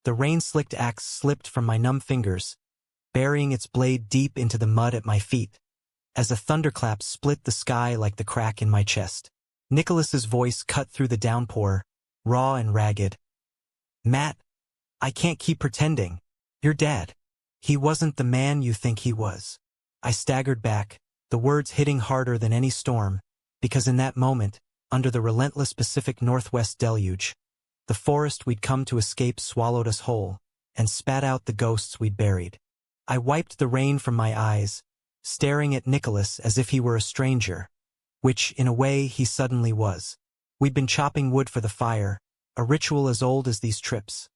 The rain-slicked axe slipped from my numb fingers, burying its blade deep into the mud at my feet, as a thunderclap split the sky like the crack in my chest. Nicholas's voice cut through the downpour, raw and ragged. "Matt, I can't keep pretending. You're dead. He wasn't the man you think he was." I staggered back, the words hitting harder than any storm, because in that moment, under the relentless Pacific Northwest deluge, the forest we'd come to escape swallowed us whole, and spat out the ghosts we'd buried. I wiped the rain from my eyes, staring at Nicholas as if he were a stranger, which, in a way, he suddenly was. We'd been chopping wood for the fire, a ritual as old as these trips.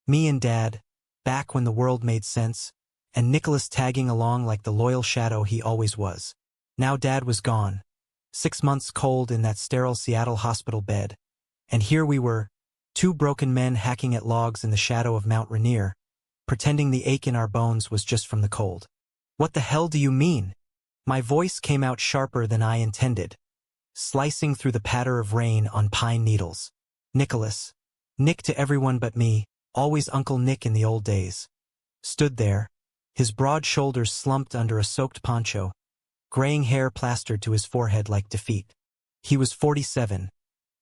Me and Dad, back when the world made sense, and Nicholas tagging along like the loyal shadow he always was. Now Dad was gone, 6 months cold in that sterile Seattle hospital bed, and here we were, two broken men hacking at logs in the shadow of Mount Rainier, pretending the ache in our bones was just from the cold. "What the hell do you mean?" My voice came out sharper than I intended, slicing through the patter of rain on pine needles. Nicholas, Nick to everyone but me, always Uncle Nick in the old days, stood there, his broad shoulders slumped under a soaked poncho, graying hair plastered to his forehead like defeat. He was 47,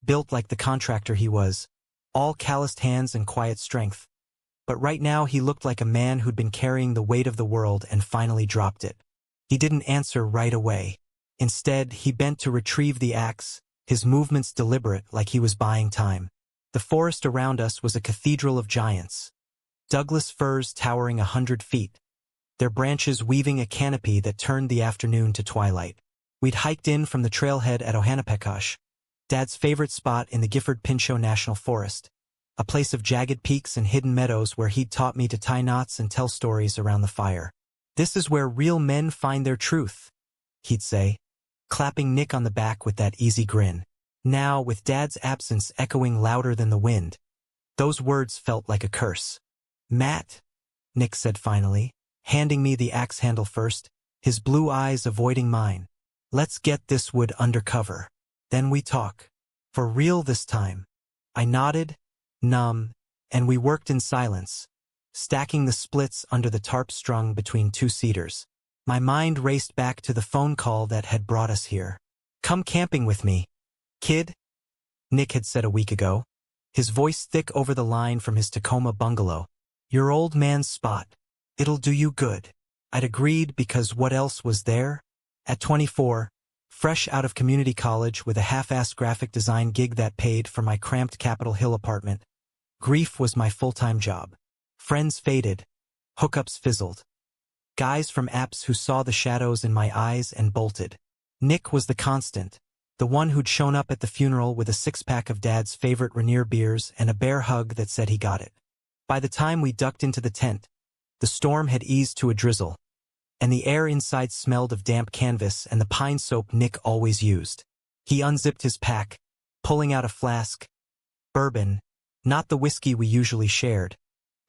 built like the contractor he was, all calloused hands and quiet strength. But right now he looked like a man who'd been carrying the weight of the world and finally dropped it. He didn't answer right away. Instead, he bent to retrieve the axe, his movements deliberate like he was buying time. The forest around us was a cathedral of giants. Douglas firs towering 100 feet, their branches weaving a canopy that turned the afternoon to twilight. We'd hiked in from the trailhead at Ohanapekash, Dad's favorite spot in the Gifford Pinchot National Forest, a place of jagged peaks and hidden meadows where he'd taught me to tie knots and tell stories around the fire. "This is where real men find their truth," he'd say, clapping Nick on the back with that easy grin. Now, with Dad's absence echoing louder than the wind, those words felt like a curse. "Matt," Nick said finally, handing me the axe handle first, his blue eyes avoiding mine. "Let's get this wood under cover. Then we talk. For real this time." I nodded, numb, and we worked in silence, stacking the splits under the tarp strung between two cedars. My mind raced back to the phone call that had brought us here. "Come camping with me, kid," Nick had said a week ago, his voice thick over the line from his Tacoma bungalow. "Your old man's spot. It'll do you good." I'd agreed because what else was there? At 24, fresh out of community college with a half-assed graphic design gig that paid for my cramped Capitol Hill apartment, grief was my full-time job. Friends faded, hookups fizzled. Guys from apps who saw the shadows in my eyes and bolted. Nick was the constant, the one who'd shown up at the funeral with a six-pack of Dad's favorite Rainier beers and a bear hug that said he got it. By the time we ducked into the tent, the storm had eased to a drizzle, and the air inside smelled of damp canvas and the pine soap Nick always used. He unzipped his pack, pulling out a flask, bourbon, not the whiskey we usually shared,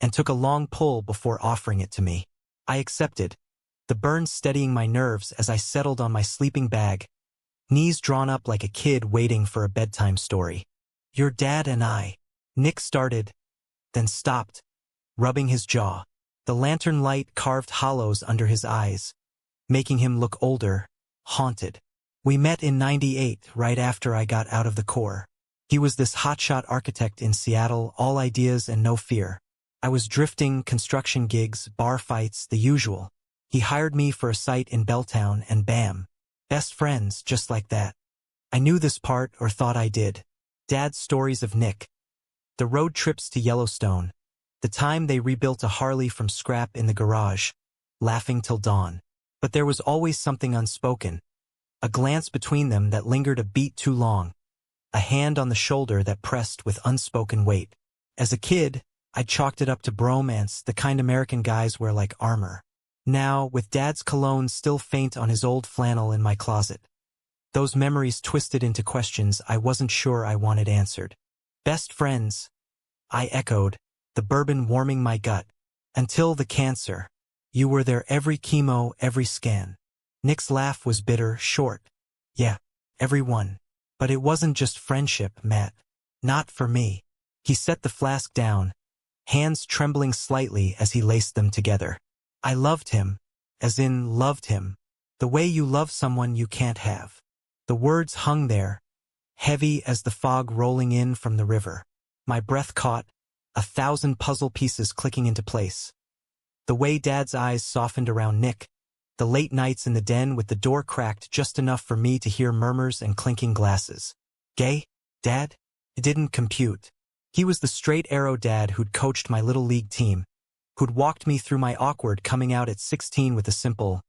and took a long pull before offering it to me. I accepted, the burn steadying my nerves as I settled on my sleeping bag, knees drawn up like a kid waiting for a bedtime story. "Your dad and I," Nick started, then stopped, rubbing his jaw. The lantern light carved hollows under his eyes, making him look older, haunted. "We met in '98, right after I got out of the Corps. He was this hotshot architect in Seattle, all ideas and no fear. I was drifting, construction gigs, bar fights, the usual. He hired me for a site in Belltown and bam, best friends just like that." I knew this part, or thought I did. Dad's stories of Nick. The road trips to Yellowstone. The time they rebuilt a Harley from scrap in the garage, laughing till dawn. But there was always something unspoken. A glance between them that lingered a beat too long. A hand on the shoulder that pressed with unspoken weight. As a kid, I chalked it up to bromance, the kind American guys wear like armor. Now, with Dad's cologne still faint on his old flannel in my closet, those memories twisted into questions I wasn't sure I wanted answered. "Best friends," I echoed, the bourbon warming my gut. "Until the cancer. You were there every chemo, every scan." Nick's laugh was bitter, short. "Yeah, every one. But it wasn't just friendship, Matt. Not for me." He set the flask down, hands trembling slightly as he laced them together. I loved him, as in loved him, the way you love someone you can't have. The words hung there, heavy as the fog rolling in from the river. My breath caught, 1,000 puzzle pieces clicking into place. The way Dad's eyes softened around Nick, the late nights in the den with the door cracked just enough for me to hear murmurs and clinking glasses. Gay? Dad? It didn't compute. He was the straight arrow dad who'd coached my little league team, who'd walked me through my awkward coming out at 16 with a simple,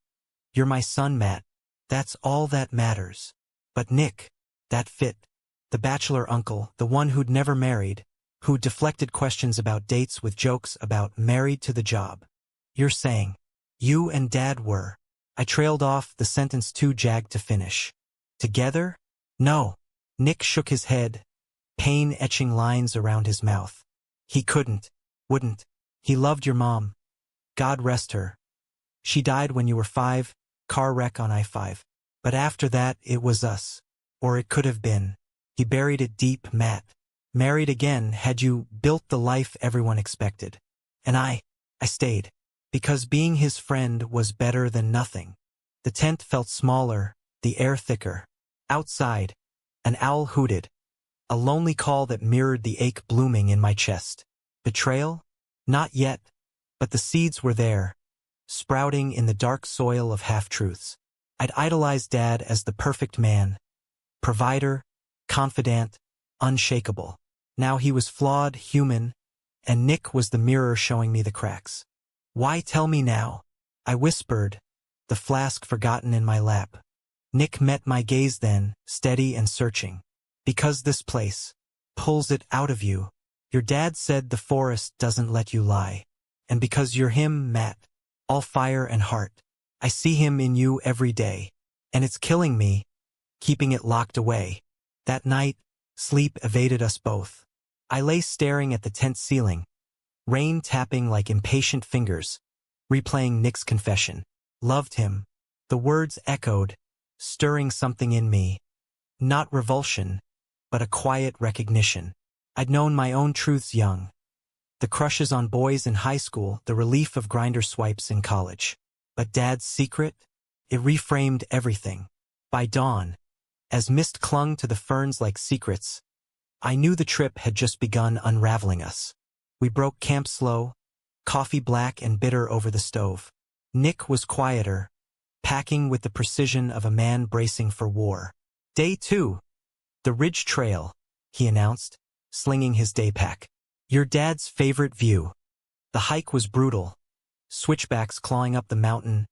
"You're my son, Matt. That's all that matters." But Nick, that fit. The bachelor uncle, the one who'd never married, who deflected questions about dates with jokes about married to the job. You're saying, you and Dad were. I trailed off, the sentence too jagged to finish. Together? No. Nick shook his head, pain etching lines around his mouth. He couldn't, wouldn't. He loved your mom. God rest her. She died when you were 5, car wreck on I-5. But after that, it was us. Or it could have been. He buried it deep, Matt. Married again had you built the life everyone expected. And I stayed. Because being his friend was better than nothing. The tent felt smaller, the air thicker. Outside, an owl hooted. A lonely call that mirrored the ache blooming in my chest. Betrayal? Not yet. But the seeds were there, sprouting in the dark soil of half-truths. I'd idolized Dad as the perfect man. Provider, confidant, unshakable. Now he was flawed, human, and Nick was the mirror showing me the cracks. Why tell me now? I whispered, the flask forgotten in my lap. Nick met my gaze then, steady and searching. Because this place pulls it out of you. Your dad said the forest doesn't let you lie. And because you're him, Matt, all fire and heart. I see him in you every day. And it's killing me, keeping it locked away. That night, sleep evaded us both. I lay staring at the tent ceiling, rain tapping like impatient fingers, replaying Nick's confession. Loved him. The words echoed, stirring something in me. Not revulsion, but a quiet recognition. I'd known my own truths young. The crushes on boys in high school, the relief of grinder swipes in college. But Dad's secret? It reframed everything. By dawn, as mist clung to the ferns like secrets, I knew the trip had just begun unraveling us. We broke camp slow, coffee black and bitter over the stove. Nick was quieter, packing with the precision of a man bracing for war. Day 2. The Ridge Trail, he announced, slinging his day pack. Your dad's favorite view. The hike was brutal. Switchbacks clawing up the mountain,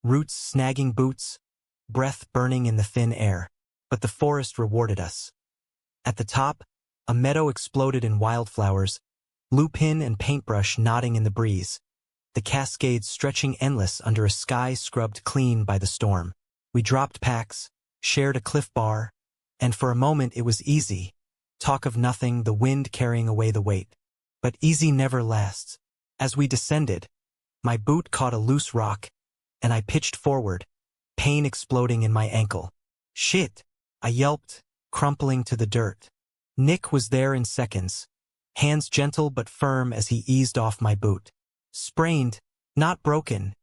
roots snagging boots, breath burning in the thin air. But the forest rewarded us. At the top, a meadow exploded in wildflowers, lupin and paintbrush nodding in the breeze, the cascades stretching endless under a sky scrubbed clean by the storm. We dropped packs, shared a cliff bar, and for a moment it was easy. Talk of nothing, the wind carrying away the weight. But easy never lasts. As we descended, my boot caught a loose rock, and I pitched forward, pain exploding in my ankle. Shit! I yelped, crumpling to the dirt. Nick was there in seconds, hands gentle but firm as he eased off my boot. Sprained, not broken,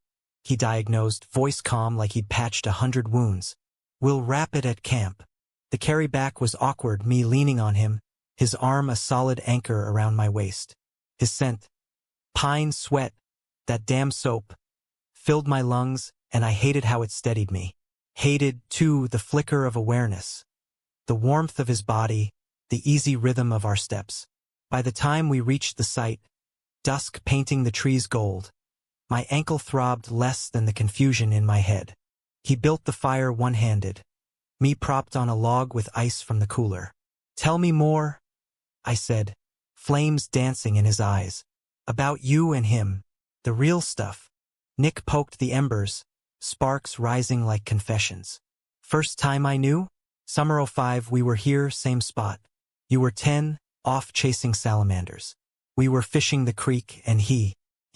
he diagnosed, voice calm like he'd patched 100 wounds. We'll wrap it at camp. The carry back was awkward, me leaning on him, his arm a solid anchor around my waist. His scent, pine sweat, that damn soap, filled my lungs, and I hated how it steadied me. Hated, too, the flicker of awareness, the warmth of his body, the easy rhythm of our steps. By the time we reached the site, dusk painting the trees gold, my ankle throbbed less than the confusion in my head. He built the fire one-handed, me propped on a log with ice from the cooler. Tell me more, I said, flames dancing in his eyes. About you and him, the real stuff. Nick poked the embers, sparks rising like confessions. First time I knew? Summer '05, we were here, same spot. You were 10, off chasing salamanders. We were fishing the creek, and he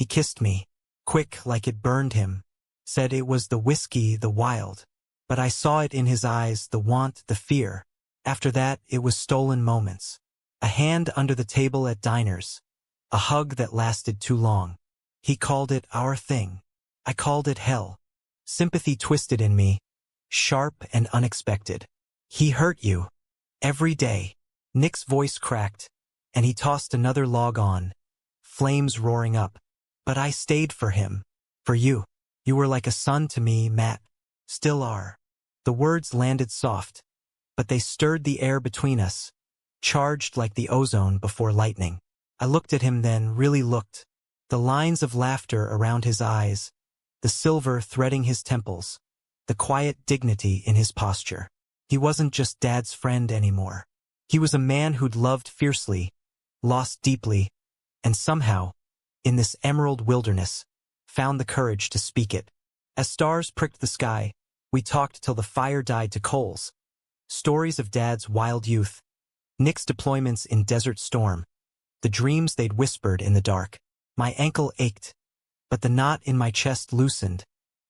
kissed me, quick like it burned him. Said it was the whiskey, the wild. But I saw it in his eyes, the want, the fear. After that, it was stolen moments. A hand under the table at diners. A hug that lasted too long. He called it our thing. I called it hell. Sympathy twisted in me, sharp and unexpected. He hurt you. Every day. Nick's voice cracked, and he tossed another log on, flames roaring up. But I stayed for him. For you. You were like a son to me, Matt. Still are. The words landed soft, but they stirred the air between us, charged like the ozone before lightning. I looked at him then, really looked. The lines of laughter around his eyes, the silver threading his temples, the quiet dignity in his posture. He wasn't just Dad's friend anymore. He was a man who'd loved fiercely, lost deeply, and somehow, in this emerald wilderness, found the courage to speak it. As stars pricked the sky, we talked till the fire died to coals. Stories of Dad's wild youth, Nick's deployments in Desert Storm, the dreams they'd whispered in the dark. My ankle ached, but the knot in my chest loosened,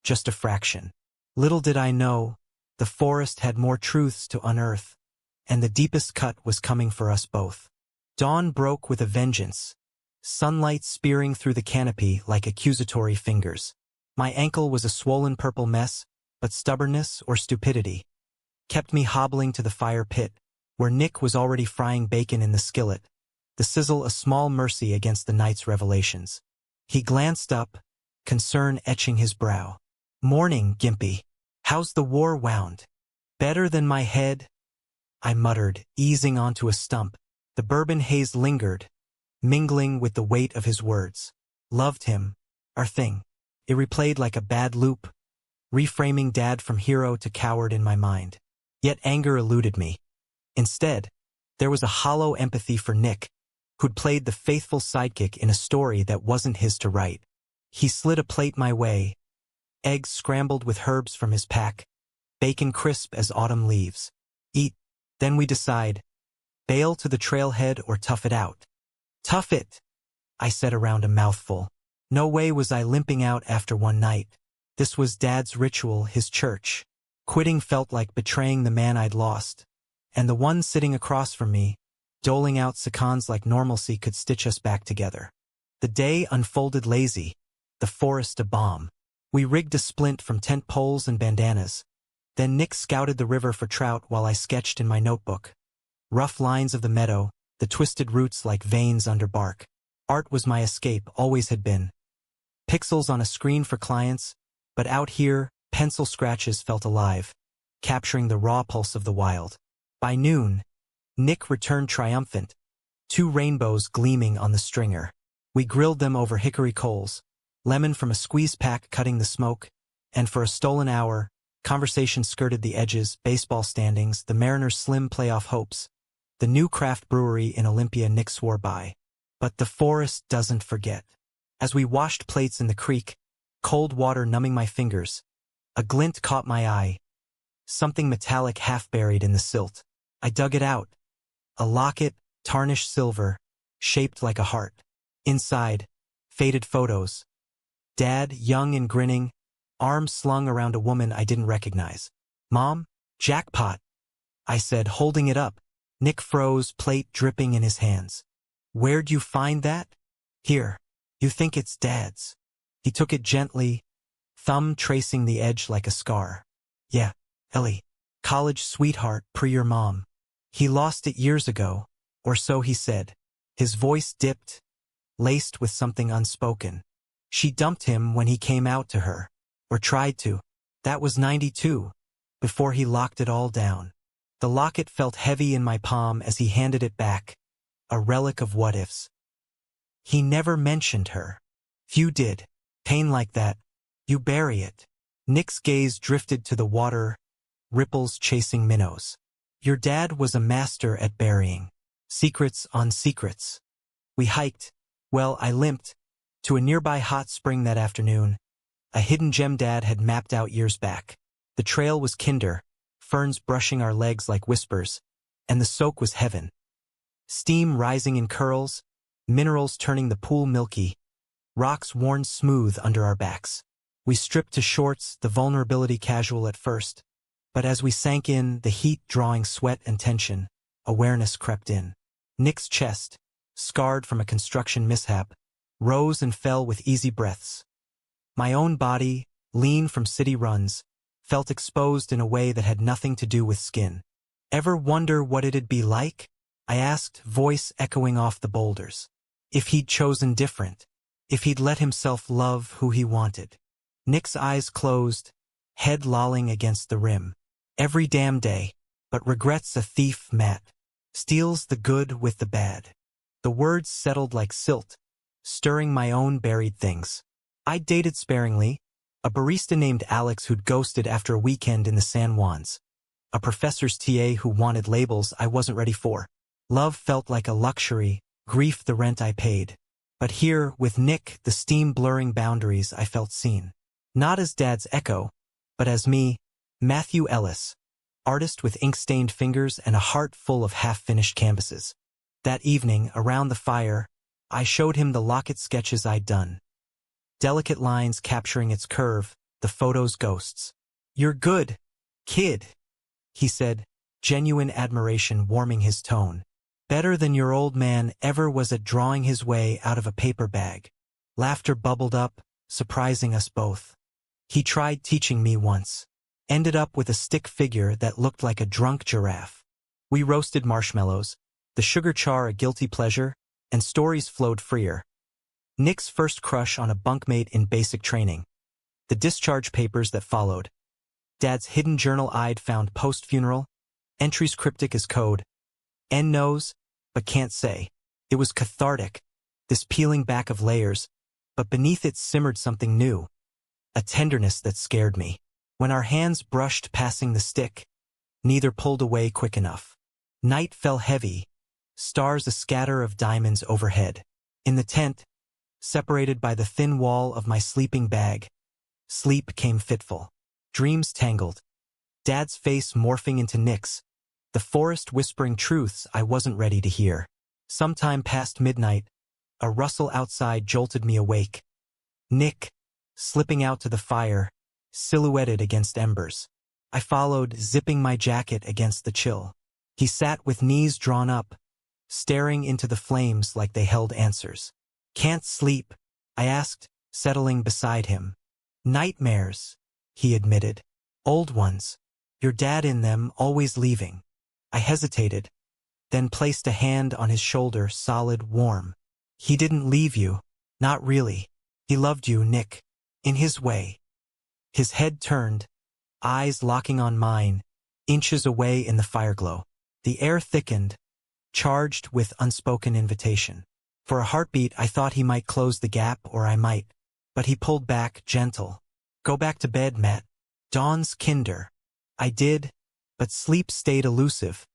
just a fraction. Little did I know, the forest had more truths to unearth, and the deepest cut was coming for us both. Dawn broke with a vengeance, sunlight spearing through the canopy like accusatory fingers. My ankle was a swollen purple mess, but stubbornness or stupidity kept me hobbling to the fire pit, where Nick was already frying bacon in the skillet, the sizzle a small mercy against the night's revelations. He glanced up, concern etching his brow. "Morning, Gimpy. How's the war wound?" "Better than my head," I muttered, easing onto a stump. The bourbon haze lingered, mingling with the weight of his words. Loved him, our thing. It replayed like a bad loop, reframing Dad from hero to coward in my mind. Yet anger eluded me. Instead, there was a hollow empathy for Nick, who'd played the faithful sidekick in a story that wasn't his to write. He slid a plate my way, eggs scrambled with herbs from his pack, bacon crisp as autumn leaves. Eat, then we decide. Bail to the trailhead or tough it out. Tough it, I said around a mouthful. No way was I limping out after one night. This was Dad's ritual, his church. Quitting felt like betraying the man I'd lost, and the one sitting across from me, doling out seconds like normalcy could stitch us back together. The day unfolded lazy, the forest a bomb. We rigged a splint from tent poles and bandanas. Then Nick scouted the river for trout while I sketched in my notebook. Rough lines of the meadow, the twisted roots like veins under bark. Art was my escape, always had been. Pixels on a screen for clients, but out here, pencil scratches felt alive, capturing the raw pulse of the wild. By noon, Nick returned triumphant, 2 rainbows gleaming on the stringer. We grilled them over hickory coals, lemon from a squeeze pack cutting the smoke, and for a stolen hour, conversation skirted the edges, baseball standings, the Mariners' slim playoff hopes, the new craft brewery in Olympia Nick swore by. But the forest doesn't forget. As we washed plates in the creek, cold water numbing my fingers, a glint caught my eye, something metallic half buried in the silt. I dug it out. A locket, tarnished silver, shaped like a heart. Inside, faded photos. Dad, young and grinning, arms slung around a woman I didn't recognize. "Mom, jackpot," I said, holding it up. Nick froze, plate dripping in his hands. "Where'd you find that?" "Here. You think it's Dad's." He took it gently, thumb tracing the edge like a scar. "Yeah, Ellie. College sweetheart, pre your mom. He lost it years ago, or so he said." His voice dipped, laced with something unspoken. "She dumped him when he came out to her. Or tried to. That was 92, before he locked it all down." The locket felt heavy in my palm as he handed it back, a relic of what-ifs. He never mentioned her. Few did. Pain like that, you bury it. Nick's gaze drifted to the water, ripples chasing minnows. "Your dad was a master at burying. Secrets on secrets." We hiked, well, I limped, to a nearby hot spring that afternoon, a hidden gem Dad had mapped out years back. The trail was kinder, ferns brushing our legs like whispers, and the soak was heaven. Steam rising in curls, minerals turning the pool milky, rocks worn smooth under our backs. We stripped to shorts, the vulnerability casual at first, but as we sank in, the heat drawing sweat and tension, awareness crept in. Nick's chest, scarred from a construction mishap, rose and fell with easy breaths. My own body, lean from city runs, felt exposed in a way that had nothing to do with skin. Ever wonder what it'd be like? I asked, voice echoing off the boulders. If he'd chosen different. If he'd let himself love who he wanted. Nick's eyes closed, head lolling against the rim. Every damn day. But regret's a thief, Matt. Steals the good with the bad. The words settled like silt, stirring my own buried things. I dated sparingly, a barista named Alex who'd ghosted after a weekend in the San Juans. A professor's TA who wanted labels I wasn't ready for. Love felt like a luxury, grief the rent I paid. But here, with Nick, the steam blurring boundaries, I felt seen. Not as Dad's echo, but as me, Matthew Ellis, artist with ink-stained fingers and a heart full of half-finished canvases. That evening, around the fire, I showed him the locket sketches I'd done. Delicate lines capturing its curve, the photo's ghosts. "You're good, kid," he said, genuine admiration warming his tone. "Better than your old man ever was at drawing his way out of a paper bag." Laughter bubbled up, surprising us both. He tried teaching me once. Ended up with a stick figure that looked like a drunk giraffe. We roasted marshmallows, the sugar char a guilty pleasure, and stories flowed freer. Nick's first crush on a bunkmate in basic training. The discharge papers that followed. Dad's hidden journal I'd found post-funeral. Entries cryptic as code. N knows, but can't say. It was cathartic, this peeling back of layers, but beneath it simmered something new. A tenderness that scared me. When our hands brushed passing the stick, neither pulled away quick enough. Night fell heavy, stars a scatter of diamonds overhead. In the tent, separated by the thin wall of my sleeping bag, sleep came fitful. Dreams tangled. Dad's face morphing into Nick's, the forest whispering truths I wasn't ready to hear. Sometime past midnight, a rustle outside jolted me awake. Nick, slipping out to the fire, silhouetted against embers. I followed, zipping my jacket against the chill. He sat with knees drawn up, staring into the flames like they held answers. "Can't sleep?" I asked, settling beside him. "Nightmares," he admitted. "Old ones. Your dad in them, always leaving." I hesitated, then placed a hand on his shoulder, solid, warm. "He didn't leave you. Not really. He loved you, Nick. In his way." His head turned, eyes locking on mine, inches away in the fireglow. The air thickened, charged with unspoken invitation. For a heartbeat, I thought he might close the gap, or I might. But he pulled back, gentle. "Go back to bed, Matt. Dawn's kinder." I did, but sleep stayed elusive,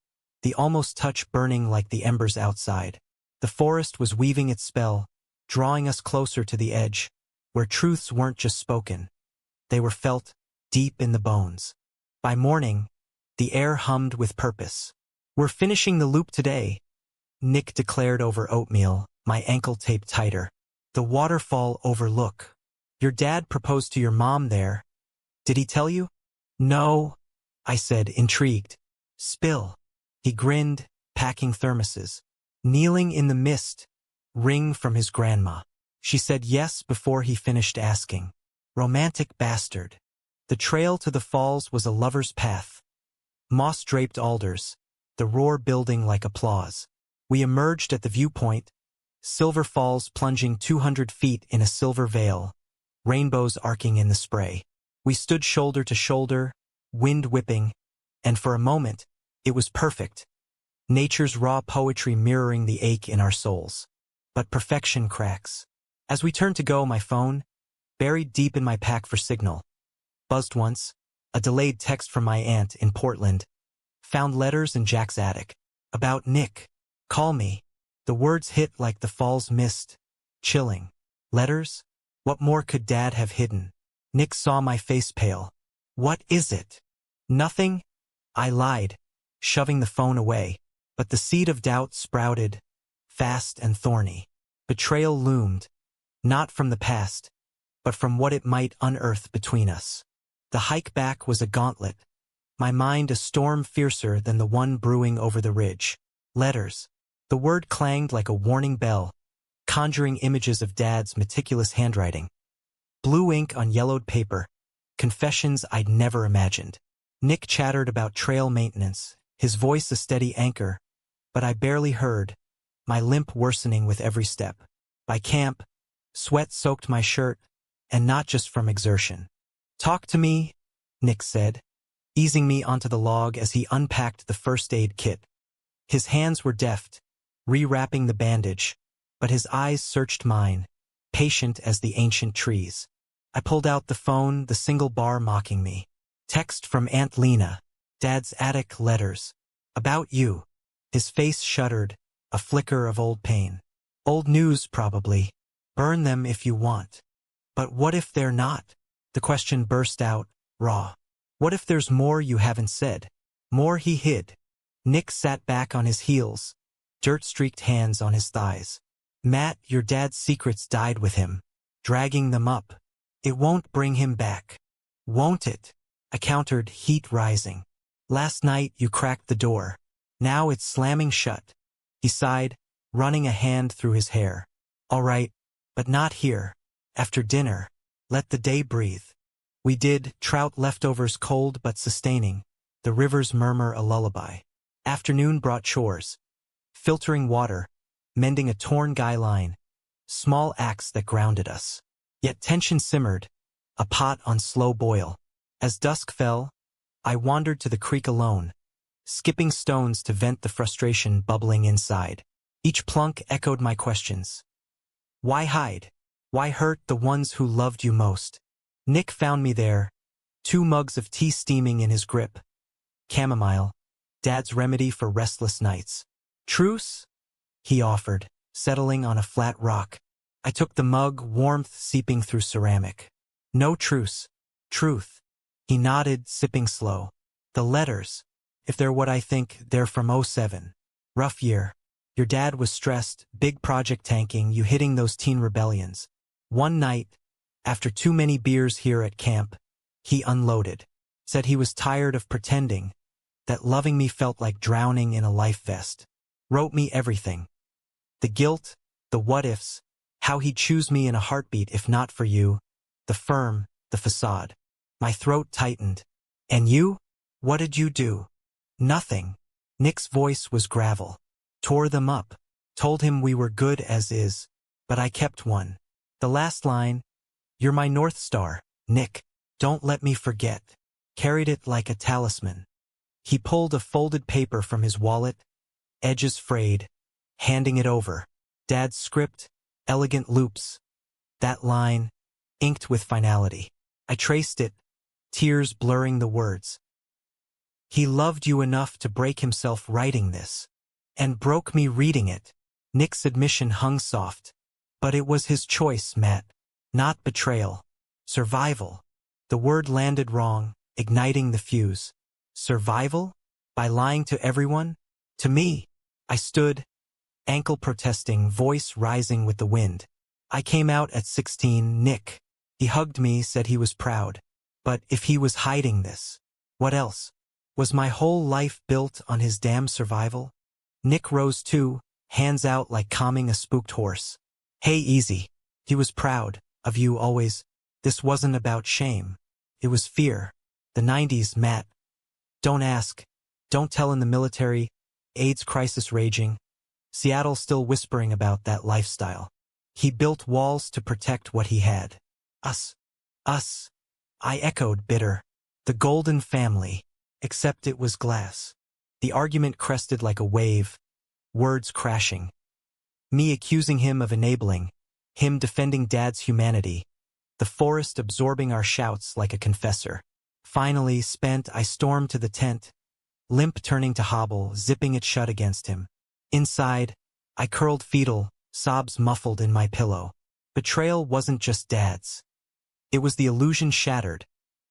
the almost touch burning like the embers outside. The forest was weaving its spell, drawing us closer to the edge, where truths weren't just spoken. They were felt, deep in the bones. By morning, the air hummed with purpose. "We're finishing the loop today," Nick declared over oatmeal, my ankle taped tighter. "The waterfall overlook. Your dad proposed to your mom there. Did he tell you?" "No," I said, intrigued. "Spill." He grinned, packing thermoses. Kneeling in the mist, ring from his grandma. She said yes before he finished asking. Romantic bastard. The trail to the falls was a lover's path. Moss-draped alders, the roar building like applause. We emerged at the viewpoint, Silver Falls plunging 200 feet in a silver veil, rainbows arcing in the spray. We stood shoulder to shoulder, wind whipping, and for a moment, it was perfect. Nature's raw poetry mirroring the ache in our souls. But perfection cracks. As we turned to go, my phone, buried deep in my pack for signal, buzzed once, a delayed text from my aunt in Portland. Found letters in Jack's attic. About Nick. Call me. The words hit like the fall's mist, chilling. Letters? What more could Dad have hidden? Nick saw my face pale. "What is it?" "Nothing," I lied, shoving the phone away. But the seed of doubt sprouted, fast and thorny. Betrayal loomed, not from the past, but from what it might unearth between us. The hike back was a gauntlet, my mind a storm fiercer than the one brewing over the ridge. Letters. The word clanged like a warning bell, conjuring images of Dad's meticulous handwriting. Blue ink on yellowed paper, confessions I'd never imagined. Nick chattered about trail maintenance, his voice a steady anchor, but I barely heard, my limp worsening with every step. By camp, sweat soaked my shirt, and not just from exertion. "Talk to me," Nick said, easing me onto the log as he unpacked the first aid kit. His hands were deft, rewrapping the bandage, but his eyes searched mine, patient as the ancient trees. I pulled out the phone, the single bar mocking me. Text from Aunt Lena, Dad's attic letters. "About you." His face shuddered, a flicker of old pain. "Old news, probably. Burn them if you want." "But what if they're not?" The question burst out, raw. "What if there's more you haven't said? More he hid?" Nick sat back on his heels, dirt-streaked hands on his thighs. "Matt, your dad's secrets died with him. Dragging them up. It won't bring him back." "Won't it?" I countered, heat rising. "Last night you cracked the door. Now it's slamming shut." He sighed, running a hand through his hair. "All right, but not here. After dinner. Let the day breathe." We did, trout leftovers cold but sustaining, the river's murmur a lullaby. Afternoon brought chores. Filtering water, mending a torn guy line, small acts that grounded us. Yet tension simmered, a pot on slow boil. As dusk fell, I wandered to the creek alone, skipping stones to vent the frustration bubbling inside. Each plunk echoed my questions. Why hide? Why hurt the ones who loved you most? Nick found me there, 2 mugs of tea steaming in his grip. Chamomile, Dad's remedy for restless nights. "Truce?" he offered, settling on a flat rock. I took the mug, warmth seeping through ceramic. "No truce. Truth." He nodded, sipping slow. "The letters, if they're what I think, they're from '07. Rough year. Your dad was stressed, big project tanking, you hitting those teen rebellions. One night, after too many beers here at camp, he unloaded. Said he was tired of pretending, that loving me felt like drowning in a life vest. Wrote me everything. The guilt, the what-ifs, how he'd choose me in a heartbeat if not for you, the firm, the facade." My throat tightened. "And you? What did you do?" "Nothing." Nick's voice was gravel. "Tore them up. Told him we were good as is. But I kept one. The last line, 'You're my North Star, Nick. Don't let me forget.' Carried it like a talisman." He pulled a folded paper from his wallet, edges frayed, handing it over. Dad's script, elegant loops. That line, inked with finality. I traced it, tears blurring the words. "He loved you enough to break himself writing this. And broke me reading it." Nick's admission hung soft. "But it was his choice, Matt. Not betrayal. Survival." The word landed wrong, igniting the fuse. Survival? By lying to everyone? To me? I stood, ankle protesting, voice rising with the wind. "I came out at 16, Nick." He hugged me, said he was proud. But if he was hiding this, what else? Was my whole life built on his damn survival? Nick rose too, hands out like calming a spooked horse. "Hey, easy. He was proud of you always. This wasn't about shame. It was fear. The 90s, Matt. Don't ask. Don't tell in the military. AIDS crisis raging. Seattle still whispering about that lifestyle. He built walls to protect what he had. Us. Us." I echoed, bitter. "The golden family." Except it was glass. The argument crested like a wave, words crashing. Me accusing him of enabling, him defending Dad's humanity, the forest absorbing our shouts like a confessor. Finally, spent, I stormed to the tent, limp turning to hobble, zipping it shut against him. Inside, I curled fetal, sobs muffled in my pillow. Betrayal wasn't just Dad's. It was the illusion shattered,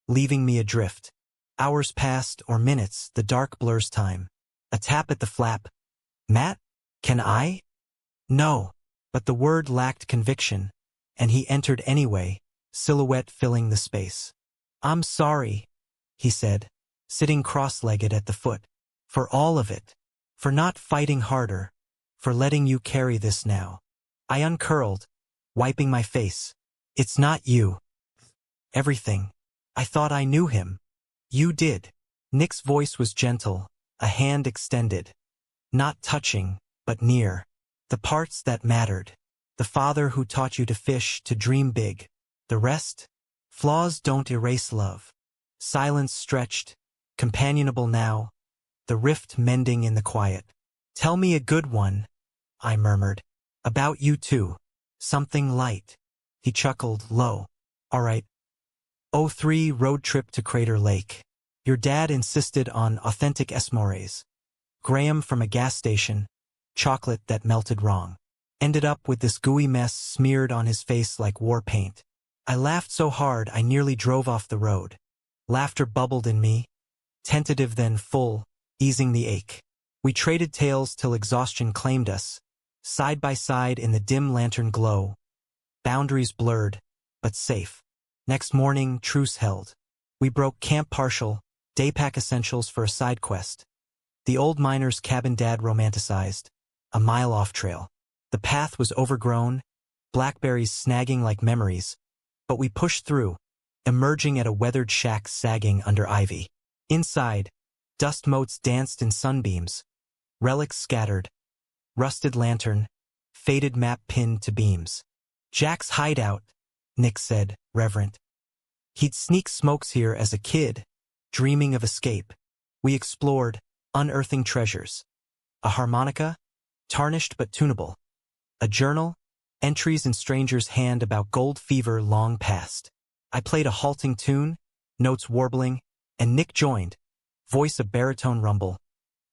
leaving me adrift. Hours passed, or minutes, the dark blurs time. A tap at the flap. "Matt? Can I?" "No." But the word lacked conviction, and he entered anyway, silhouette filling the space. "I'm sorry," he said, sitting cross-legged at the foot. "For all of it. For not fighting harder. for letting you carry this now. I uncurled, wiping my face. It's not you. Everything. I thought I knew him. You did. Nick's voice was gentle, a hand extended. Not touching, but near. The parts that mattered. The father who taught you to fish, to dream big. The rest? Flaws don't erase love. Silence stretched, companionable now, the rift mending in the quiet. Tell me a good one, I murmured. About you too. Something light. He chuckled low. All right. '03 road trip to Crater Lake. Your dad insisted on authentic Esmores. Graham from a gas station. Chocolate that melted wrong. Ended up with this gooey mess smeared on his face like war paint. I laughed so hard I nearly drove off the road. Laughter bubbled in me, tentative then full, easing the ache. We traded tales till exhaustion claimed us, side by side in the dim lantern glow. Boundaries blurred, but safe. Next morning, truce held. We broke camp partial, daypack essentials for a side quest. The old miner's cabin dad romanticized, a mile off trail. The path was overgrown, blackberries snagging like memories, but we pushed through, emerging at a weathered shack sagging under ivy. Inside, dust motes danced in sunbeams, relics scattered, rusted lantern, faded map pinned to beams. Jack's hideout, Nick said, reverent. He'd sneak smokes here as a kid, dreaming of escape. We explored, unearthing treasures. A harmonica, tarnished but tunable. A journal, entries in stranger's hand about gold fever long past. I played a halting tune, notes warbling, and Nick joined, voice a baritone rumble.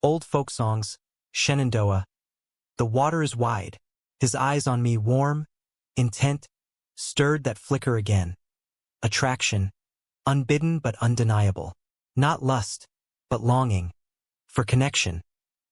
Old folk songs, Shenandoah. The water is wide, his eyes on me warm, intent, stirred that flicker again. Attraction, unbidden but undeniable. Not lust, but longing. For connection.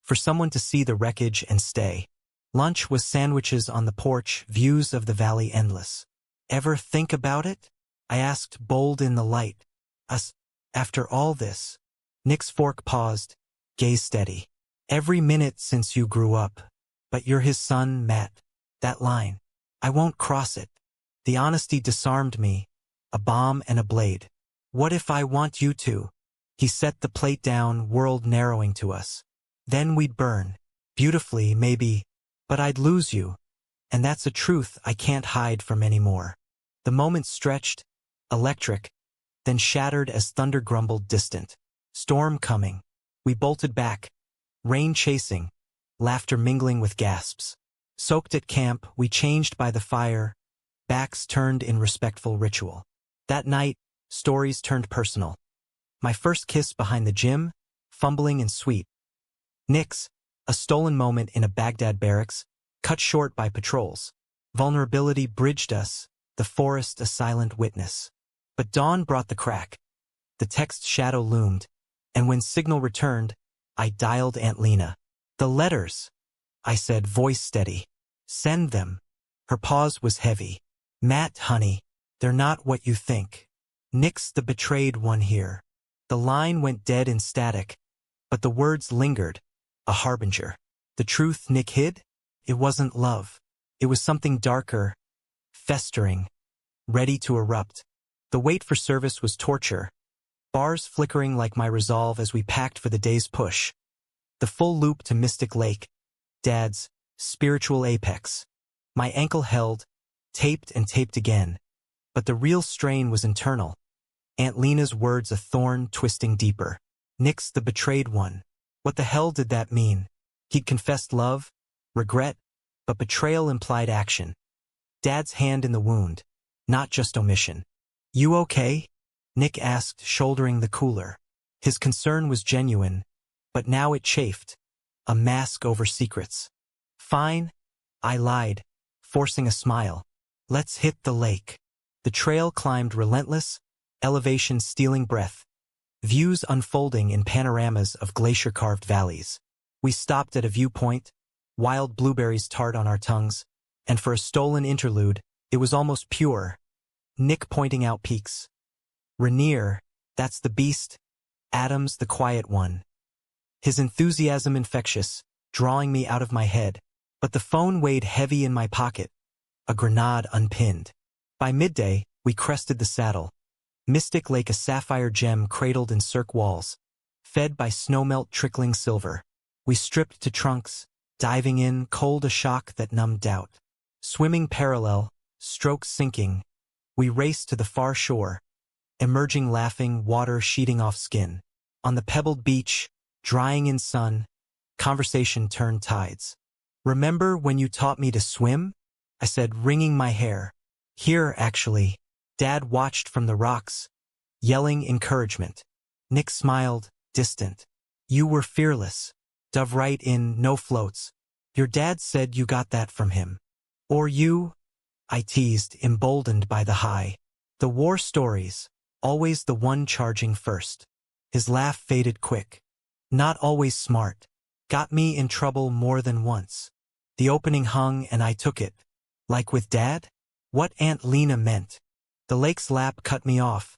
For someone to see the wreckage and stay. Lunch was sandwiches on the porch, views of the valley endless. Ever think about it? I asked, bold in the light. Us, after all this. Nick's fork paused, gaze steady. Every minute since you grew up. But you're his son, Matt. That line. I won't cross it. The honesty disarmed me. A bomb and a blade. What if I want you to? He set the plate down, world narrowing to us. Then we'd burn. Beautifully, maybe. But I'd lose you. And that's a truth I can't hide from anymore. The moment stretched, electric, then shattered as thunder grumbled distant. Storm coming. We bolted back. Rain chasing. Laughter mingling with gasps. Soaked at camp, we changed by the fire. Backs turned in respectful ritual. That night, stories turned personal. My first kiss behind the gym, fumbling and sweet. Nick's, a stolen moment in a Baghdad barracks, cut short by patrols. Vulnerability bridged us, the forest a silent witness. But dawn brought the crack. The text shadow loomed, and when signal returned, I dialed Aunt Lena. The letters, I said, voice steady. Send them. Her pause was heavy. Matt, honey, they're not what you think. Nick's the betrayed one here. The line went dead in static, but the words lingered, a harbinger. The truth Nick hid? It wasn't love. It was something darker, festering, ready to erupt. The wait for service was torture, bars flickering like my resolve as we packed for the day's push. The full loop to Mystic Lake, Dad's spiritual apex. My ankle held, taped and taped again, but the real strain was internal. Aunt Lena's words a thorn twisting deeper. Nick's the betrayed one. What the hell did that mean? He'd confessed love, regret, but betrayal implied action. Dad's hand in the wound, not just omission. You okay? Nick asked, shouldering the cooler. His concern was genuine, but now it chafed. A mask over secrets. Fine, I lied, forcing a smile. Let's hit the lake. The trail climbed relentless, elevation stealing breath. Views unfolding in panoramas of glacier-carved valleys. We stopped at a viewpoint, wild blueberries tart on our tongues, and for a stolen interlude, it was almost pure. Nick pointing out peaks. Rainier, that's the beast. Adams, the quiet one. His enthusiasm infectious, drawing me out of my head. But the phone weighed heavy in my pocket, a grenade unpinned. By midday, we crested the saddle, Mystic Lake a sapphire gem cradled in cirque walls, fed by snowmelt trickling silver. We stripped to trunks, diving in, cold a shock that numbed doubt. Swimming parallel, strokes sinking, we raced to the far shore, emerging laughing, water sheeting off skin. On the pebbled beach, drying in sun, conversation turned tides. "Remember when you taught me to swim?" I said, wringing my hair. "Here, actually." Dad watched from the rocks, yelling encouragement. Nick smiled, distant. "You were fearless. Dove right in, no floats. Your dad said you got that from him." "Or you?" I teased, emboldened by the high. "The war stories, always the one charging first." His laugh faded quick. "Not always smart. Got me in trouble more than once. The opening hung and I took it. Like with Dad?" What Aunt Lena meant. The lake's lap cut me off,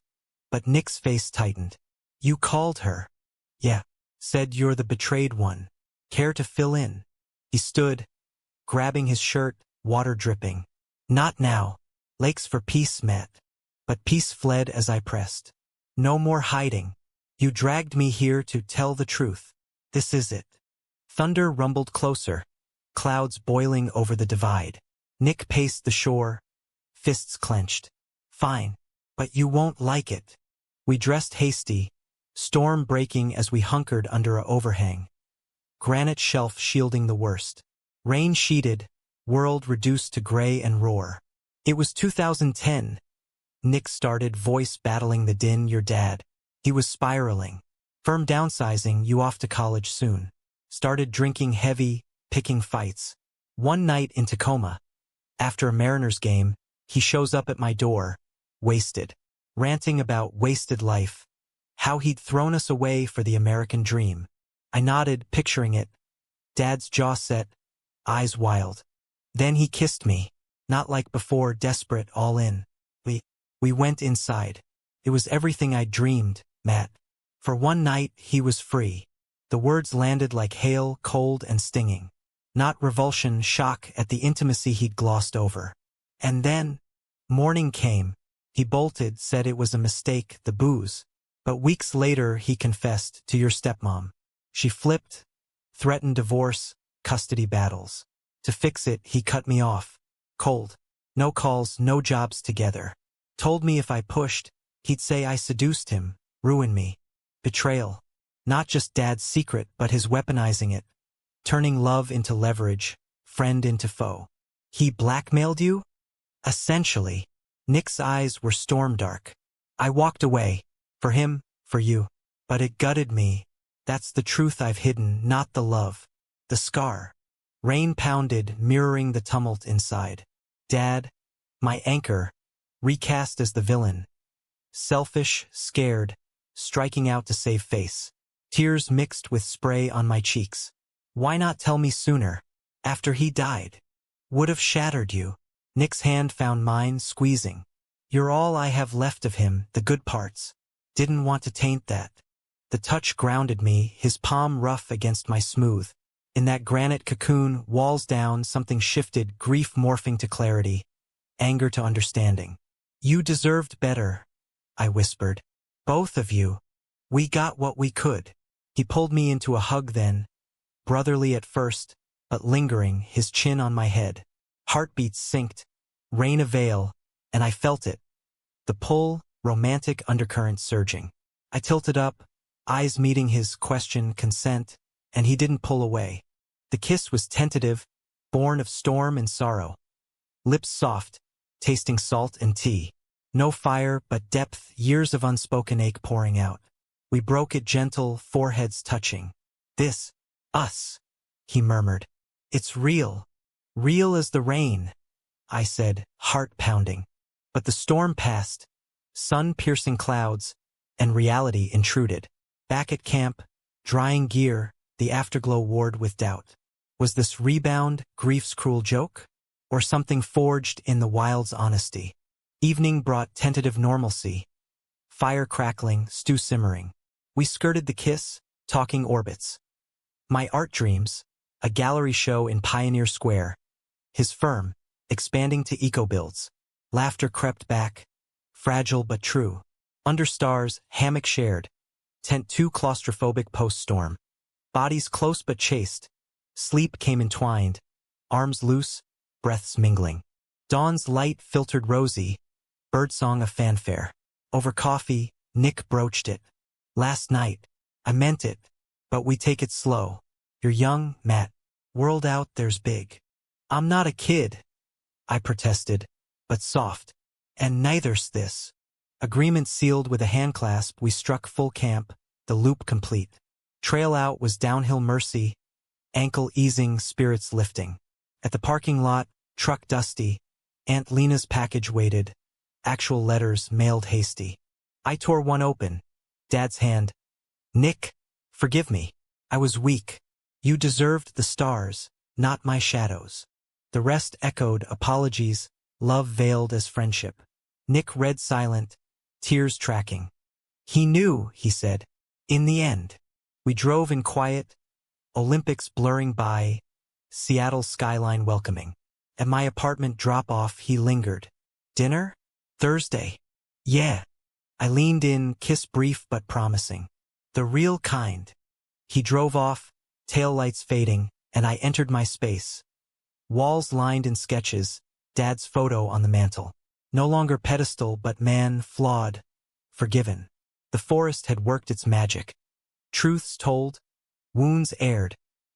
but Nick's face tightened. "You called her?" "Yeah." Said you're the betrayed one. Care to fill in?" He stood, grabbing his shirt, water dripping. "Not now. Lake's for peace, Matt." But peace fled as I pressed. "No more hiding. You dragged me here to tell the truth. This is it." Thunder rumbled closer, clouds boiling over the divide. Nick paced the shore, fists clenched. "Fine, but you won't like it." We dressed hasty, storm breaking as we hunkered under a overhang. Granite shelf shielding the worst. Rain sheeted, world reduced to gray and roar. It was 2010. Nick started, voice battling the din. "Your dad. He was spiraling. Firm downsizing, you off to college soon. Started drinking heavy, picking fights. One night in Tacoma, after a Mariners game, he shows up at my door, wasted, ranting about wasted life, how he'd thrown us away for the American dream." I nodded, picturing it. Dad's jaw set, eyes wild. Then he kissed me, not like before, desperate, all in. We went inside. It was everything I'd dreamed, Matt. For one night, he was free. The words landed like hail, cold and stinging. Not revulsion, shock at the intimacy he'd glossed over. And then, morning came. He bolted, said it was a mistake, the booze. But weeks later, he confessed to your stepmom. She flipped, threatened divorce, custody battles. To fix it, he cut me off. Cold. No calls, no jobs together. Told me if I pushed, he'd say I seduced him, ruin me. Betrayal. Not just Dad's secret, but his weaponizing it. Turning love into leverage, friend into foe. He blackmailed you? Essentially. Nick's eyes were storm dark. I walked away. For him, for you. But it gutted me. That's the truth I've hidden, not the love. The scar. Rain pounded, mirroring the tumult inside. Dad, my anchor, recast as the villain. Selfish, scared, striking out to save face. Tears mixed with spray on my cheeks. Why not tell me sooner? After he died. Would have shattered you. Nick's hand found mine, squeezing. You're all I have left of him, the good parts. Didn't want to taint that. The touch grounded me, his palm rough against my smooth. In that granite cocoon, walls down, something shifted, grief morphing to clarity, anger to understanding. You deserved better, I whispered. Both of you. We got what we could. He pulled me into a hug then, brotherly at first, but lingering, his chin on my head. Heartbeats synced, rain a veil, and I felt it. The pull, romantic undercurrent surging. I tilted up, eyes meeting his question, consent, and he didn't pull away. The kiss was tentative, born of storm and sorrow. Lips soft, tasting salt and tea. No fire, but depth, years of unspoken ache pouring out. We broke it gentle, foreheads touching. This, us, he murmured. It's real. Real as the rain, I said, heart pounding. But the storm passed, sun-piercing clouds, and reality intruded. Back at camp, drying gear, the afterglow warred with doubt. Was this rebound, grief's cruel joke? Or something forged in the wild's honesty? Evening brought tentative normalcy. Fire crackling, stew simmering. We skirted the kiss, talking orbits. My art dreams, a gallery show in Pioneer Square. His firm, expanding to eco-builds. Laughter crept back, fragile but true. Under stars, hammock shared. Tent 2 claustrophobic post-storm. Bodies close but chaste. Sleep came entwined. Arms loose, breaths mingling. Dawn's light filtered rosy. Birdsong a fanfare. Over coffee, Nick broached it. Last night, I meant it, but we take it slow. You're young, Matt. World out there's big. I'm not a kid, I protested, but soft. And neither's this. Agreement sealed with a handclasp, we struck full camp, the loop complete. Trail out was downhill mercy, ankle easing, spirits lifting. At the parking lot, truck dusty, Aunt Lena's package waited, actual letters mailed hasty. I tore one open, Dad's hand. Nick, forgive me, I was weak. You deserved the stars, not my shadows. The rest echoed apologies, love veiled as friendship. Nick read silent, tears tracking. He knew, he said. In the end. We drove in quiet, Olympics blurring by, Seattle skyline welcoming. At my apartment drop-off he lingered. Dinner? Thursday. Yeah. I leaned in, kiss brief but promising. The real kind. He drove off, taillights fading, and I entered my space. Walls lined in sketches, Dad's photo on the mantel. No longer pedestal but man, flawed, forgiven. The forest had worked its magic. Truths told, wounds aired,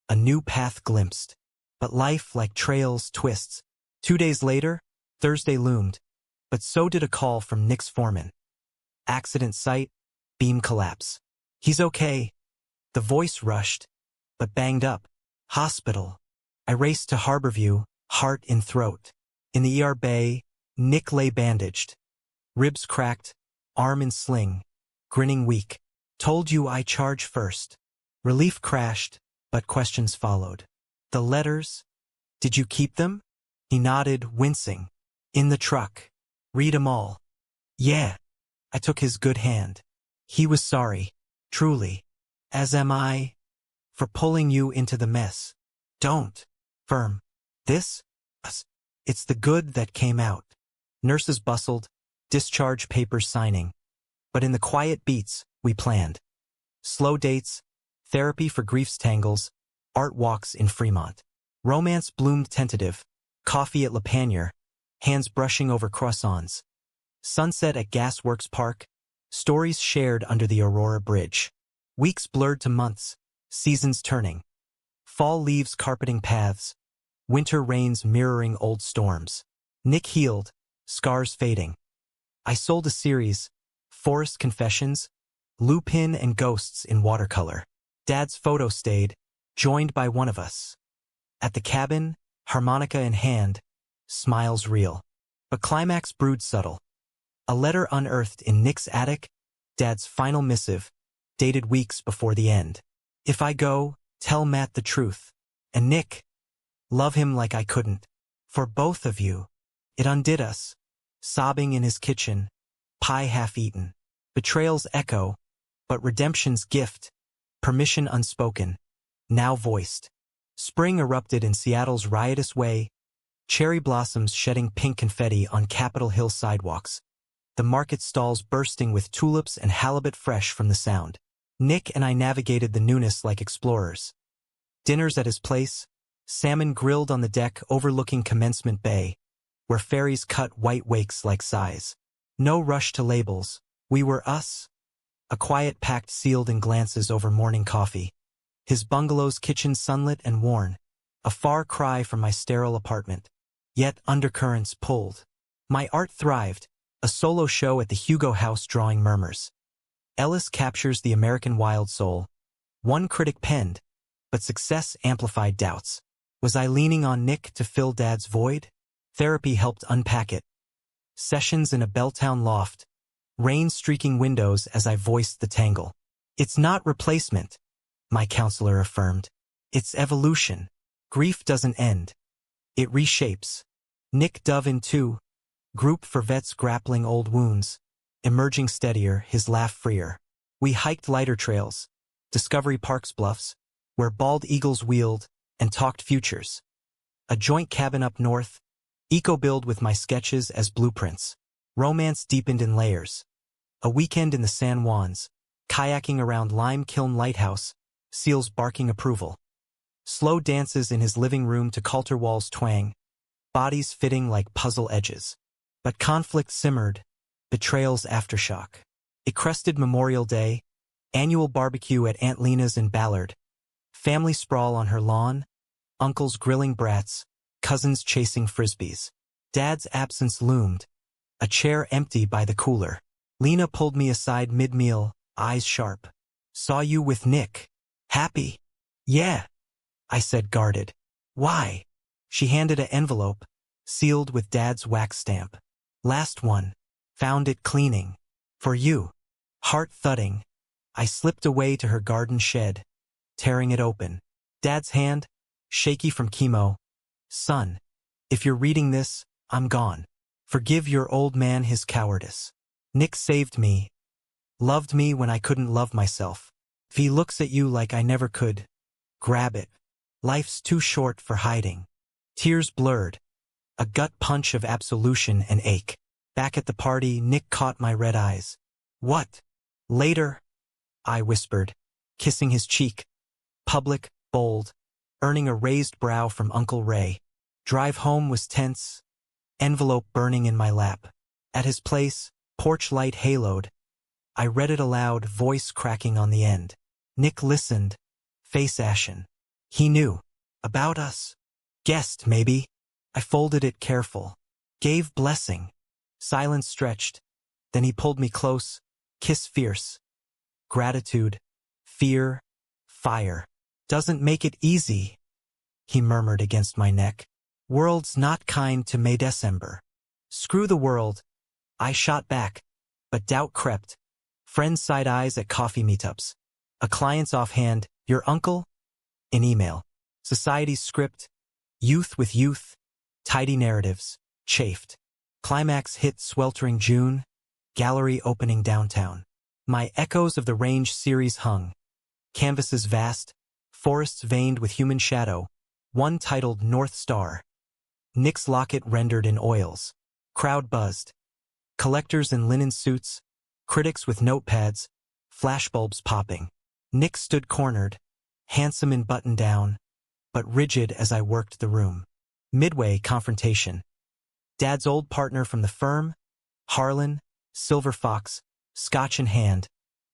a new path glimpsed. But life, like trails, twists. 2 days later, Thursday loomed, but so did a call from Nick's foreman. Accident site, beam collapse. He's okay. The voice rushed, but banged up. Hospital. I raced to Harborview, heart in throat. In the ER bay, Nick lay bandaged. Ribs cracked, arm in sling, grinning weak. Told you I charge first. Relief crashed, but questions followed. The letters? Did you keep them? He nodded, wincing. In the truck. Read 'em all. Yeah. I took his good hand. He was sorry, truly. As am I, for pulling you into the mess. Don't. Firm. This? Us. It's the good that came out. Nurses bustled, discharge papers signing. But in the quiet beats, we planned. Slow dates, therapy for grief's tangles, art walks in Fremont. Romance bloomed tentative, coffee at Le Panier, hands brushing over croissants. Sunset at Gasworks Park, stories shared under the Aurora Bridge. Weeks blurred to months, seasons turning. Fall leaves carpeting paths, winter rains mirroring old storms. Nick healed, scars fading. I sold a series, Forest Confessions, Lupin and Ghosts in watercolor. Dad's photo stayed, joined by one of us. At the cabin, harmonica in hand, smiles real. But climax brewed subtle. A letter unearthed in Nick's attic, Dad's final missive, dated weeks before the end. If I go, tell Matt the truth. And Nick, love him like I couldn't. For both of you. It undid us. Sobbing in his kitchen, pie half-eaten. Betrayal's echo, but redemption's gift. Permission unspoken, now voiced. Spring erupted in Seattle's riotous way, cherry blossoms shedding pink confetti on Capitol Hill sidewalks. The market stalls bursting with tulips and halibut fresh from the sound. Nick and I navigated the newness like explorers. Dinners at his place, salmon grilled on the deck overlooking Commencement Bay, where ferries cut white wakes like sighs. No rush to labels, we were us. A quiet pact sealed in glances over morning coffee. His bungalow's kitchen sunlit and worn, a far cry from my sterile apartment. Yet undercurrents pulled. My art thrived, a solo show at the Hugo House drawing murmurs. Ellis captures the American wild soul. One critic penned, but success amplified doubts. Was I leaning on Nick to fill Dad's void? Therapy helped unpack it. Sessions in a Belltown loft, rain streaking windows as I voiced the tangle. It's not replacement, my counselor affirmed. It's evolution. Grief doesn't end. It reshapes. Nick dove in too, group for vets grappling old wounds, emerging steadier, his laugh freer. We hiked lighter trails, Discovery Park's bluffs, where bald eagles wheeled, and talked futures. A joint cabin up north, eco-build with my sketches as blueprints. Romance deepened in layers. A weekend in the San Juans, kayaking around Lime Kiln Lighthouse, seals barking approval. Slow dances in his living room to Coulter Wall's twang, bodies fitting like puzzle edges. But conflict simmered, betrayal's aftershock. It crested Memorial Day, annual barbecue at Aunt Lena's in Ballard, family sprawl on her lawn, uncles grilling brats, cousins chasing frisbees. Dad's absence loomed, a chair empty by the cooler. Lena pulled me aside mid-meal, eyes sharp. "Saw you with Nick. Happy?" "Yeah," I said, guarded. "Why?" She handed an envelope, sealed with Dad's wax stamp. "Last one. Found it cleaning. For you." Heart thudding, I slipped away to her garden shed, tearing it open. Dad's hand, shaky from chemo. "Son, if you're reading this, I'm gone. Forgive your old man his cowardice. Nick saved me, loved me when I couldn't love myself. If he looks at you like I never could, grab it. Life's too short for hiding." Tears blurred, a gut punch of absolution and ache. Back at the party, Nick caught my red eyes. "What?" "Later," I whispered, kissing his cheek. Public, bold, earning a raised brow from Uncle Ray. Drive home was tense, envelope burning in my lap. At his place, porch light haloed. I read it aloud, voice cracking on the end. Nick listened, face ashen. He knew. About us. Guessed, maybe. I folded it careful. Gave blessing. Silence stretched. Then he pulled me close, kiss fierce. Gratitude, fear, fire. "Doesn't make it easy," he murmured against my neck. "World's not kind to May December." "Screw the world," I shot back, but doubt crept. Friends' side eyes at coffee meetups. A client's offhand, "Your uncle?" In email. Society's script, youth with youth, tidy narratives, chafed. Climax hit sweltering June, gallery opening downtown. My Echoes of the Range series hung. Canvases vast, forests veined with human shadow, one titled North Star. Nick's locket rendered in oils. Crowd buzzed. Collectors in linen suits, critics with notepads, flashbulbs popping. Nick stood cornered, handsome in button-down, but rigid as I worked the room. Midway confrontation. Dad's old partner from the firm, Harlan, Silver Fox, scotch in hand,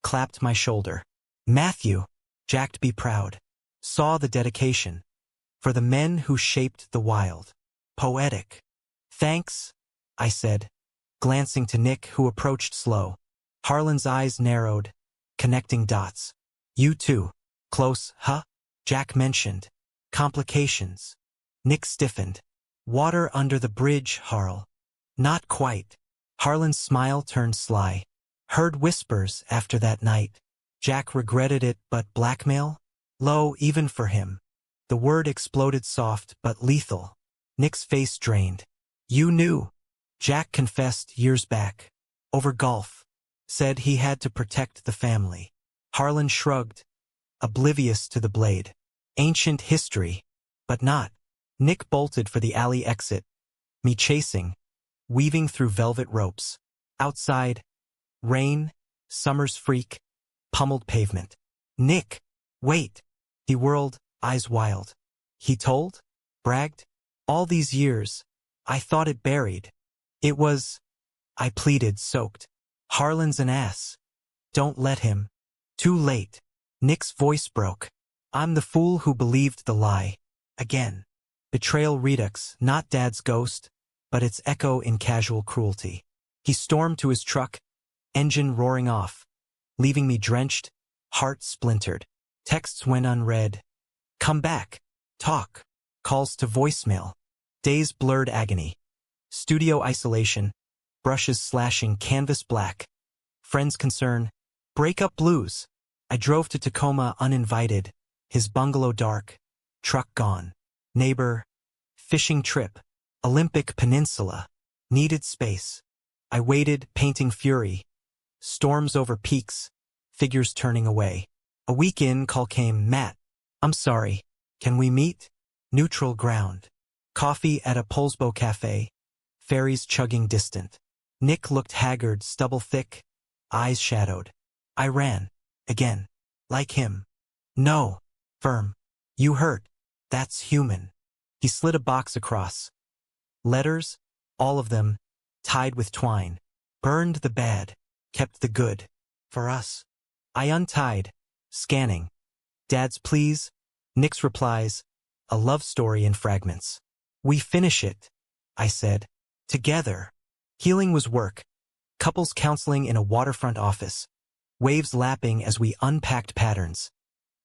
clapped my shoulder. "Matthew, Jack be proud." Saw the dedication. "For the men who shaped the wild." Poetic. "Thanks," I said, glancing to Nick, who approached slow. Harlan's eyes narrowed, connecting dots. "You too. Close, huh?" Jack mentioned. "Complications." Nick stiffened. "Water under the bridge, Harl." "Not quite." Harlan's smile turned sly. "Heard whispers after that night." Jack regretted it, but blackmail? Low even for him. The word exploded soft but lethal. Nick's face drained. "You knew." Jack confessed years back. Over golf. Said he had to protect the family. Harlan shrugged, oblivious to the blade. Ancient history, but not. Nick bolted for the alley exit. Me chasing, weaving through velvet ropes. Outside, rain, summer's freak, pummeled pavement. "Nick, wait." He whirled, eyes wild. "He told? Bragged? All these years, I thought it buried." "It was," I pleaded, soaked. "Harlan's an ass. Don't let him." Too late. Nick's voice broke. "I'm the fool who believed the lie. Again." Betrayal redux, not Dad's ghost, but its echo in casual cruelty. He stormed to his truck, engine roaring off, leaving me drenched, heart splintered. Texts went unread. "Come back. Talk." Calls to voicemail. Days blurred agony. Studio isolation. Brushes slashing canvas black. Friends concern. Breakup blues. I drove to Tacoma uninvited. His bungalow dark. Truck gone. Neighbor. Fishing trip. Olympic Peninsula. Needed space. I waited, painting fury. Storms over peaks. Figures turning away. A week in, call came. "Matt, I'm sorry. Can we meet?" Neutral ground. Coffee at a Polsbo cafe. Ferries chugging distant. Nick looked haggard, stubble thick, eyes shadowed. I ran. Again. Like him. No. Firm. You hurt. That's human. He slid a box across. Letters, all of them, tied with twine. Burned the bad, kept the good. For us. I untied, scanning. Dad's pleas, Nick's replies, a love story in fragments. We finish it, I said. Together. Healing was work. Couples counseling in a waterfront office. Waves lapping as we unpacked patterns.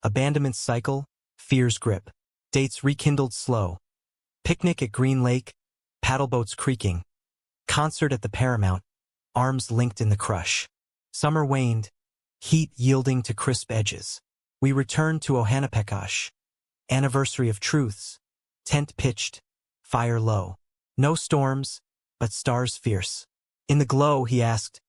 Abandonment cycle, fear's grip. Dates rekindled slow. Picnic at Green Lake, paddleboats creaking. Concert at the Paramount, arms linked in the crush. Summer waned, heat yielding to crisp edges. We returned to Ohanapekash. Anniversary of truths. Tent pitched, fire low. No storms, but stars fierce. In the glow, he asked,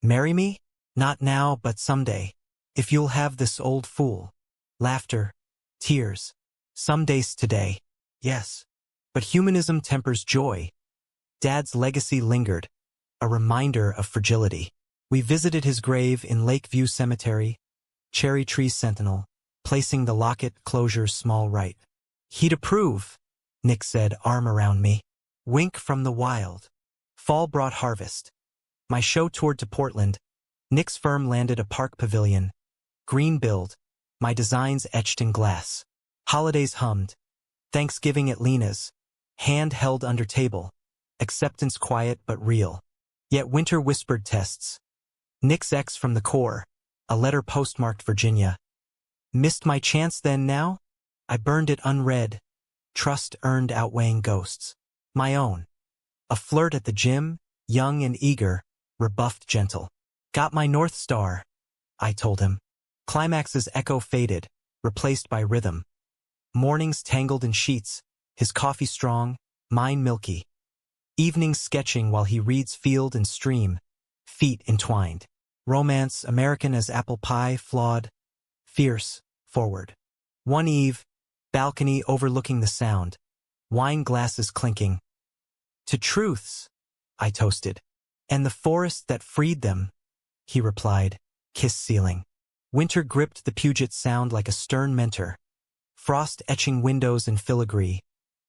marry me? Not now, but someday. If you'll have this old fool. Laughter, tears. Some days today. Yes. But humanism tempers joy. Dad's legacy lingered, a reminder of fragility. We visited his grave in Lakeview Cemetery, cherry tree sentinel, placing the locket closure's small rite. He'd approve, Nick said, arm around me. Wink from the wild. Fall brought harvest. My show toured to Portland. Nick's firm landed a park pavilion. Green build, my designs etched in glass. Holidays hummed. Thanksgiving at Lena's. Hand held under table. Acceptance quiet but real. Yet winter whispered tests. Nick's ex from the core. A letter postmarked Virginia. Missed my chance then now? I burned it unread. Trust earned outweighing ghosts. My own. A flirt at the gym, young and eager, rebuffed gentle. Got my North Star, I told him. Climax's echo faded, replaced by rhythm. Mornings tangled in sheets, his coffee strong, mine milky. Evenings sketching while he reads field and stream, feet entwined. Romance, American as apple pie, flawed, fierce, forward. One eve, balcony overlooking the sound, wine glasses clinking. To truths, I toasted. And the forest that freed them, he replied, kiss ceiling. Winter gripped the Puget Sound like a stern mentor. Frost etching windows in filigree.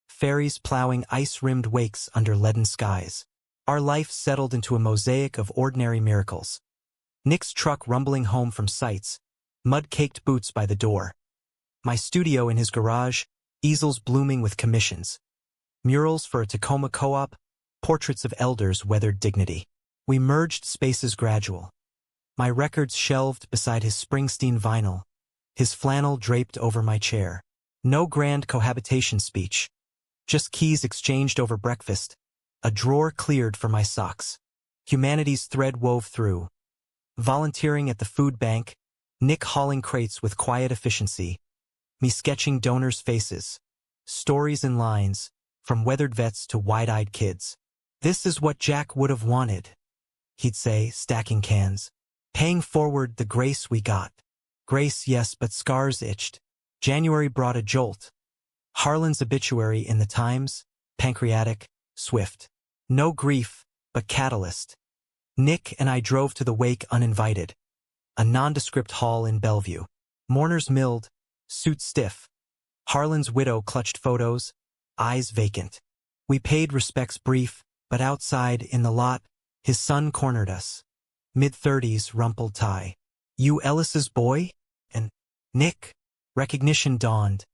Ferries plowing ice-rimmed wakes under leaden skies. Our life settled into a mosaic of ordinary miracles. Nick's truck rumbling home from sights, mud-caked boots by the door. My studio in his garage, easels blooming with commissions. Murals for a Tacoma co-op, portraits of elders weathered dignity. We merged spaces gradual. My records shelved beside his Springsteen vinyl, his flannel draped over my chair. No grand cohabitation speech. Just keys exchanged over breakfast. A drawer cleared for my socks. Humanity's thread wove through. Volunteering at the food bank, Nick hauling crates with quiet efficiency. Me sketching donors' faces. Stories and lines, from weathered vets to wide-eyed kids. This is what Jack would have wanted, he'd say, stacking cans. Paying forward the grace we got. Grace, yes, but scars itched. January brought a jolt. Harlan's obituary in the Times, pancreatic, swift. No grief, but catalyst. Nick and I drove to the wake uninvited. A nondescript hall in Bellevue. Mourners milled, suit stiff. Harlan's widow clutched photos, eyes vacant. We paid respects brief, but outside, in the lot, his son cornered us. Mid-30s, rumpled tie. You Ellis's boy? And Nick? Recognition dawned.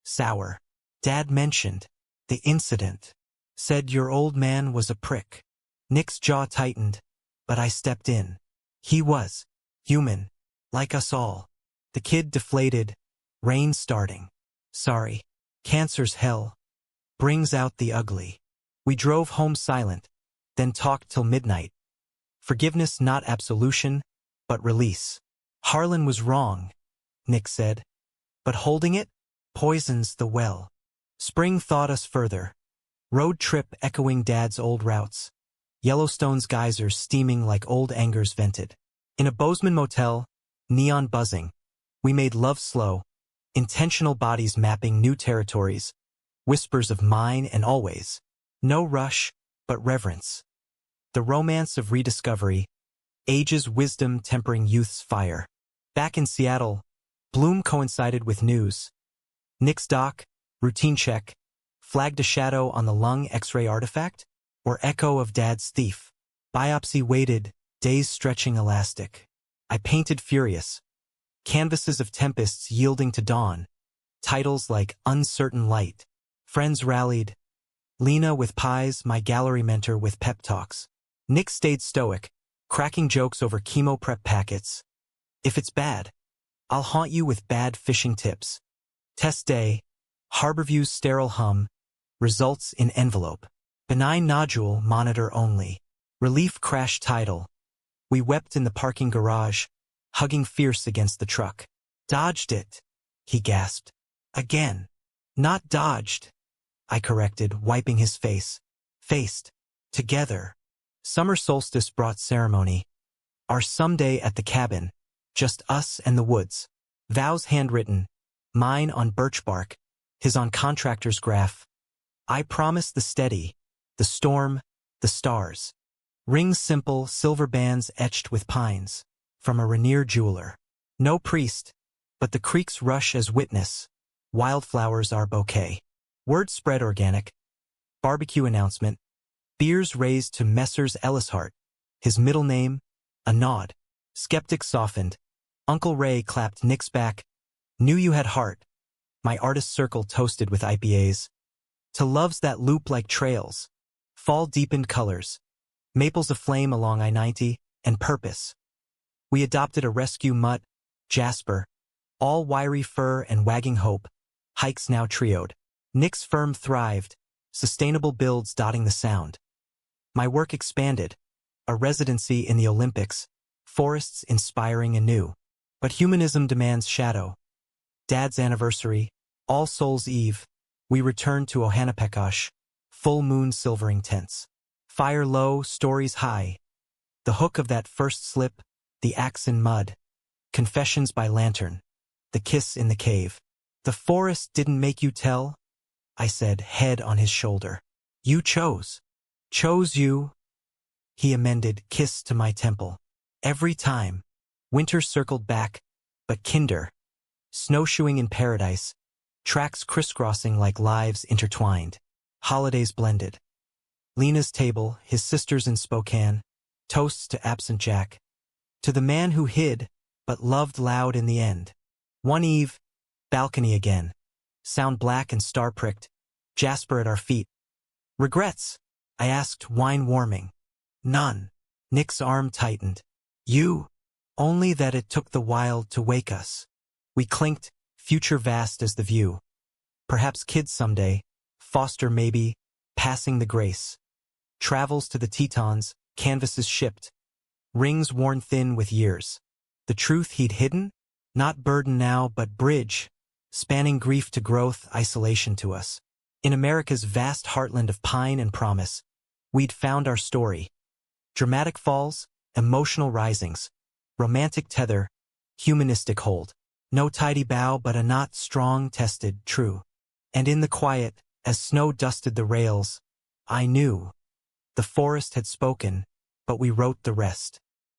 Sour. Dad mentioned the incident. Said your old man was a prick. Nick's jaw tightened, but I stepped in. He was human, like us all. The kid deflated, rain starting. Sorry. Cancer's hell. Brings out the ugly. We drove home silent, then talked till midnight. Forgiveness not absolution, but release. Harlan was wrong, Nick said. But holding it poisons the well. Spring thawed us further. Road trip echoing Dad's old routes. Yellowstone's geysers steaming like old angers vented. In a Bozeman motel, neon buzzing. We made love slow, intentional bodies mapping new territories. whispers of mine and always. No rush, but reverence. The romance of rediscovery, age's wisdom tempering youth's fire. Back in Seattle, Bloom coincided with news. Nick's doc, routine check, flagged a shadow on the lung X-ray artifact, or echo of Dad's thief. Biopsy waited, days stretching elastic. I painted furious. Canvases of tempests yielding to dawn. Titles like Uncertain Light. Friends rallied. Lena with pies, my gallery mentor with pep talks. Nick stayed stoic, cracking jokes over chemo prep packets. If it's bad, I'll haunt you with bad fishing tips. Test day, Harborview's sterile hum, results in envelope. Benign nodule, monitor only. Relief crash title. We wept in the parking garage, hugging fierce against the truck. Dodged it, he gasped. Again. Not dodged, I corrected, wiping his face. Faced. Together. Summer solstice brought ceremony. Our someday at the cabin. Just us and the woods. Vows handwritten. Mine on birch bark, his on contractor's graph. I promise the steady, the storm, the stars. Rings simple, silver bands etched with pines. From a Rainier jeweler. No priest, but the creek's rush as witness. Wildflowers our bouquet. Word spread organic. Barbecue announcement. Beers raised to Messrs. Ellishart. His middle name, a nod. Skeptics softened. Uncle Ray clapped Nick's back. Knew you had heart. My artist circle toasted with IPAs. To loves that loop like trails. Fall deepened colors. Maples aflame along I-90, and purpose. We adopted a rescue mutt, Jasper. All wiry fur and wagging hope. Hikes now trioed. Nick's firm thrived. Sustainable builds dotting the sound. My work expanded. A residency in the Olympics. Forests inspiring anew. But humanism demands shadow. Dad's anniversary. All Souls' Eve. We returned to Ohanapekash. Full moon silvering tents. Fire low, stories high. The hook of that first slip, the axe in mud. Confessions by lantern. The kiss in the cave. The forest didn't make you tell, I said, head on his shoulder. You chose. Chose you. He amended, kiss to my temple. Every time. Winter circled back, but kinder. Snowshoeing in paradise. Tracks crisscrossing like lives intertwined. Holidays blended. Lena's table, his sisters in Spokane. Toasts to absent Jack. To the man who hid, but loved loud in the end. One eve, balcony again. Sound black and star-pricked. Jasper at our feet. Regrets? I asked, wine warming. None. Nick's arm tightened. You? Only that it took the wild to wake us. We clinked, future vast as the view. Perhaps kids someday. Foster maybe. Passing the grace. Travels to the Tetons, canvases shipped. Rings worn thin with years. The truth he'd hidden? Not burden now, but bridge. Spanning grief to growth, isolation to us. In America's vast heartland of pine and promise, we'd found our story. Dramatic falls, emotional risings. Romantic tether, humanistic hold. No tidy bow, but a knot strong, tested, true. And in the quiet, as snow dusted the rails, I knew. The forest had spoken, but we wrote the rest.